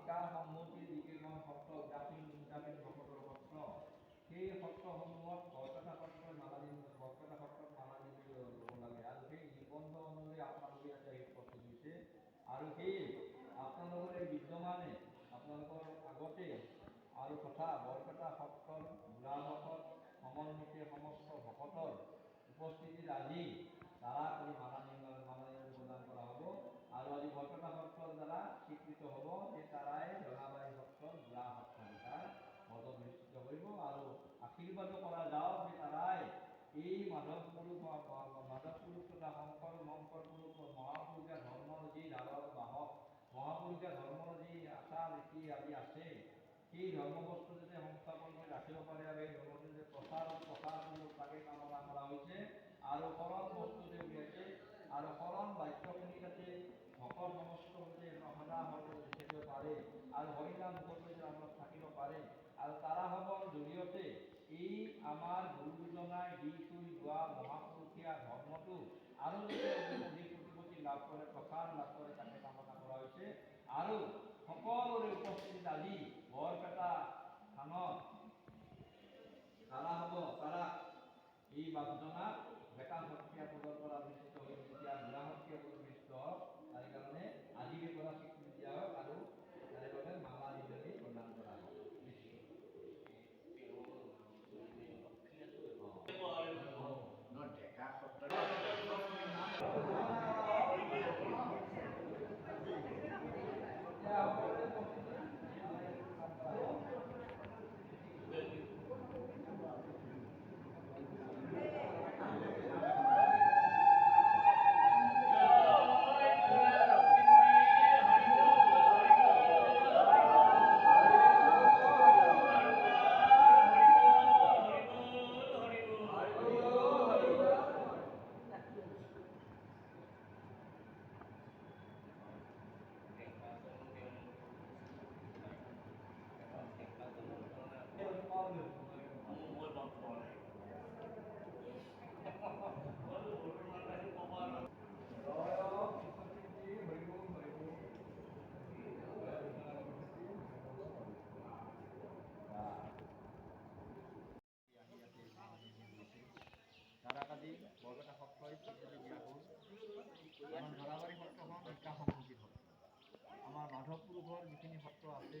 শিকাৰ সন্মতিৰ যিকেইখন সত্ৰ উদাসীন ভকতৰ সত্ৰ, সেই সত্ৰসমূহত বৰপেটা সত্ৰত মালা ল'ব লাগে আৰু সেই নিবন্ধ অনুযায়ী আপোনালোকে ইয়াতে উপস্থিত হৈছে আৰু সেই আপোনালোকৰ বিদ্যমানে আপোনালোকৰ আগতে আৰু তথা বৰপেটা সত্ৰৰ বুঢ়াভকত সমন্বিতে সমস্ত ভকতৰ উপস্থিতিত আজি দ্বাৰা কৰি মালা প্ৰদান কৰা হ'ব আৰু আজি বৰপেটা সত্ৰৰ দ্বাৰা স্বীকৃত হ'ব যে তাৰাই জৰাবাৰী সত্ৰৰ বুঢ়া সত্ৰাধিকাৰ পদত নিশ্চিত কৰিব আৰু আশীৰ্বাদো কৰা যাওক যে তাৰাই এই মাধৱ পুৰুষ তথা শংকৰ পুৰুষ মহাপুৰুষীয়া ধৰ্মৰ যি বাহক মহাপুৰুষীয়া ধৰ্মৰ যি আচাৰ ৰীতি আদি আছে সেই ধৰ্মবস্তু যাতে সংস্থাপন কৰি ৰাখিব পাৰে আৰু এই ধৰ্মটো যে প্ৰচাৰ কৰিব তাকে কামনা কৰা হৈছে আৰু শৰণ বস্তু যে উলিয়াইছে আৰু শৰণ বাক্যখিনি যাতে ভকত সমস্ত সদা থাকিব পাৰে আৰু হৰিনাম মুখত আমাৰ থাকিব পাৰে আৰু তাৰাসৱৰ জৰিয়তে এই আমাৰ গুৰু দুজনাই দি থৈ যোৱা মহাপুৰুষীয়া ধৰ্মটো আৰু যাতে অধিক প্ৰতিপত্তি লাভ কৰে প্ৰসাৰ লাভ কৰে তাকে কামনা কৰা হৈছে আৰু সকলোৰে উপস্থিতিত আজি বৰপেটা থানত এই বাপজনাক বেকা সত্ৰীয়া পদৰ পৰা বিস্তৃত হৈ যেতিয়া বুঢ়া সত্ৰীয়া পদত বিস্তৃত হওক তাৰ কাৰণে আজিৰে পৰা স্বীকৃতি দিয়া হওক আৰু তাৰে বাবে মালা দিলেই প্ৰদান কৰা হওক। বৰপেটা সত্ৰই স্বীকৃতি দিয়া হ'ল। আমাৰ জৰাবাৰী সত্ৰখন নিকা সংহতি সত্ৰ। আমাৰ মাধৱ পুৰুষৰ যিখিনি সত্ৰ আছে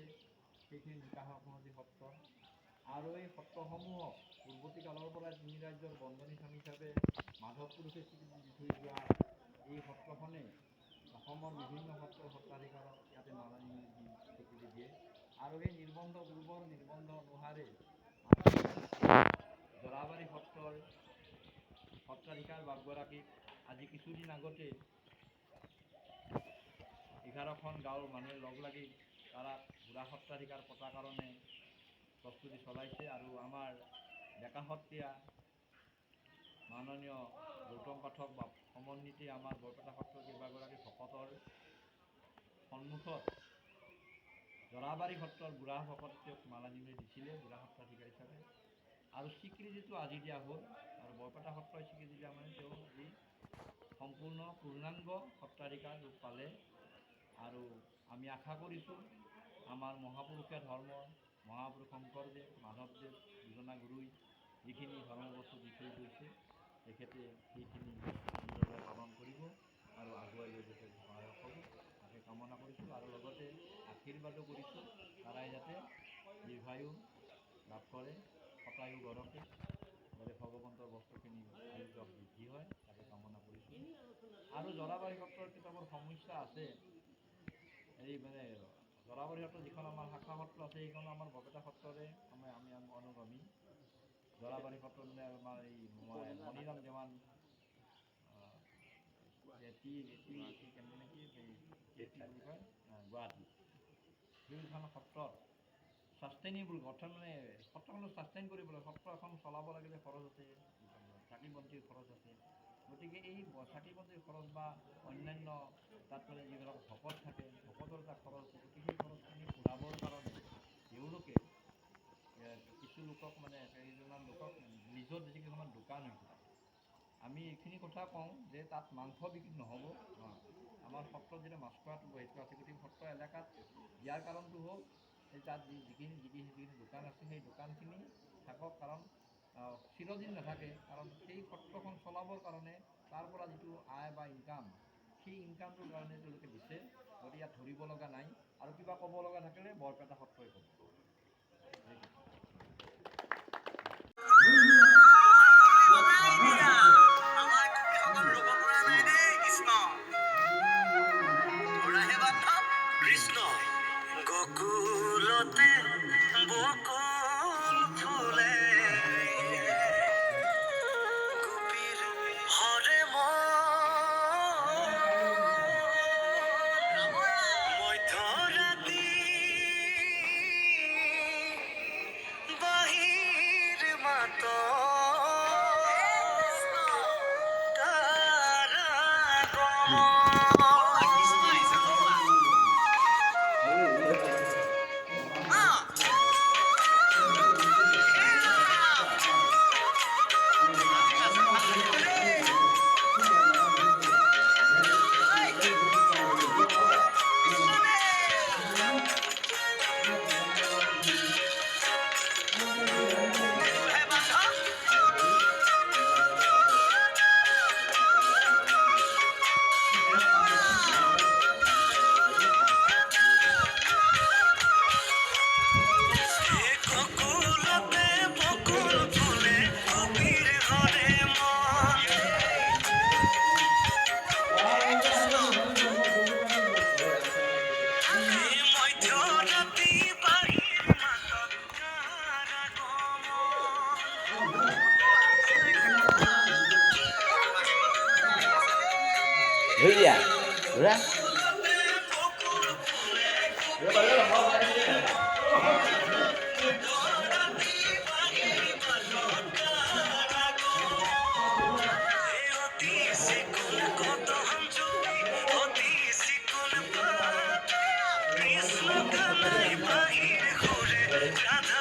সেইখিনি নিকা সংহতি সত্ৰ আৰু এই সত্ৰসমূহক পূৰ্বৱৰ্তী কালৰ পৰা তিনি ৰাজ্যৰ বন্ধনী স্থান হিচাপে মাধৱ পুৰুষে স্বীকৃতি দি থৈ যোৱা এই সত্ৰখনে অসমৰ বিভিন্ন সত্ৰৰ সত্ৰাধিকাৰক ইয়াতে মালা দি স্বীকৃতি দিয়ে আৰু এই পূৰ্বৰ নিৰ্বন্ধ অনুসাৰে জৰাবাৰী সত্ৰৰ সত্ৰাধিকাৰ বাপগৰাকীক আজি কিছুদিন আগতে 11খন গাঁৱৰ মানুহে লগ লাগি তাৰাক বুঢ়া সত্ৰাধিকাৰ পতাৰ কাৰণে প্ৰস্তুতি চলাইছে আৰু আমাৰ ডেকা সত্ৰীয়া মাননীয় গৌতম পাঠক বা সমন্বিতে আমাৰ বৰপেটা সত্ৰৰ কেইবাগৰাকী ভকতৰ সন্মুখত জৰাবাৰী সত্ৰৰ বুঢ়া ভকত তেওঁক মালা দিছিলে বুঢ়া সত্ৰাধিকাৰ হিচাপে আৰু স্বীকৃতিটো আজি দিয়া হ'ল আৰু বৰপেটা সত্ৰই স্বীকৃতি দিয়া মানে তেওঁ আজি সম্পূৰ্ণ পূৰ্ণাংগ সত্ৰাধিকাৰ ৰূপ পালে আৰু আমি আশা কৰিছোঁ আমাৰ মহাপুৰুষীয়া ধৰ্মৰ মহাপুৰুষ শংকৰদেৱ মাধৱদেৱ দুজনা গুৰুই যিখিনি ধৰ্মবস্তু দি থৈ গৈছে তেখেতে সেইখিনি সুন্দৰভাৱে পালন কৰিব আৰু আগুৱাই লৈ যাতে সহায়ক হ'ব তাকে কামনা কৰিছোঁ আৰু লগতে আশীৰ্বাদো কৰিছোঁ তাৰাই যাতে দীৰ্ঘায়ু লাভ কৰে শতায়ু গঢ়কে যাতে ভগৱন্তৰ বস্তুখিনি আয়ুস বৃদ্ধি হয় তাকে কামনা কৰিছোঁ আৰু জৰাবাৰী সত্ৰৰ কিতাপৰ সমস্যা আছে এই মানে জৰাবাৰী সত্ৰ যিখন আমাৰ শাখা সত্ৰ আছে সেইখন আমাৰ বৰপেটা সত্ৰৰে আমি অনুগামী জৰাবাৰী সত্ৰ মানে আমাৰ এই মণিৰাম দেৱান গুৱাহাটী সেইখন সত্ৰত ছাষ্টেইনেবল অৰ্থাৎ মানে সত্ৰখনত ছাষ্টেইন কৰিব লাগে সত্ৰ এখন চলাব লাগিলে খৰচ আছে চাকি বন্তিৰ খৰচ আছে গতিকে এই চাকি বন্তিৰ খৰচ বা অন্যান্য তাত মানে যিবিলাক ভকত থাকে ভকতৰ এটা খৰচ আছে গতিকে সেই খৰচখিনি ঘূৰাবৰ কাৰণে তেওঁলোকে কিছু লোকক মানে কেইজনমান লোকক নিজৰ যিকেইখনমান দোকান হৈছে আমি এইখিনি কথা কওঁ যে তাত মাংস বিক্ৰী নহ'ব আমাৰ সত্ৰত যেতিয়া মাছ খোৱাটো বহিষ্কাৰ আছে গতিকে সত্ৰ এলেকাত ইয়াৰ কাৰণটো হ'ল এই তাত যিখিনি দোকান আছে সেই দোকানখিনি থাকক, কাৰণ চিৰদিন নাথাকে, কাৰণ সেই সত্ৰখন চলাবৰ কাৰণে তাৰ পৰা যিটো আয় বা ইনকাম, সেই ইনকামটোৰ কাৰণে তেওঁলোকে দিছে। গতিকে ইয়াত ধৰিব লগা নাই, আৰু কিবা ক'ব লগা থাকিলে বৰপেটা সত্ৰই ক'ব। গকুলতে বকুল ফুলে গোপীৰ হৰে মধ্যৰাতি বাহিৰ মাত Hülya, udah? ৰাধা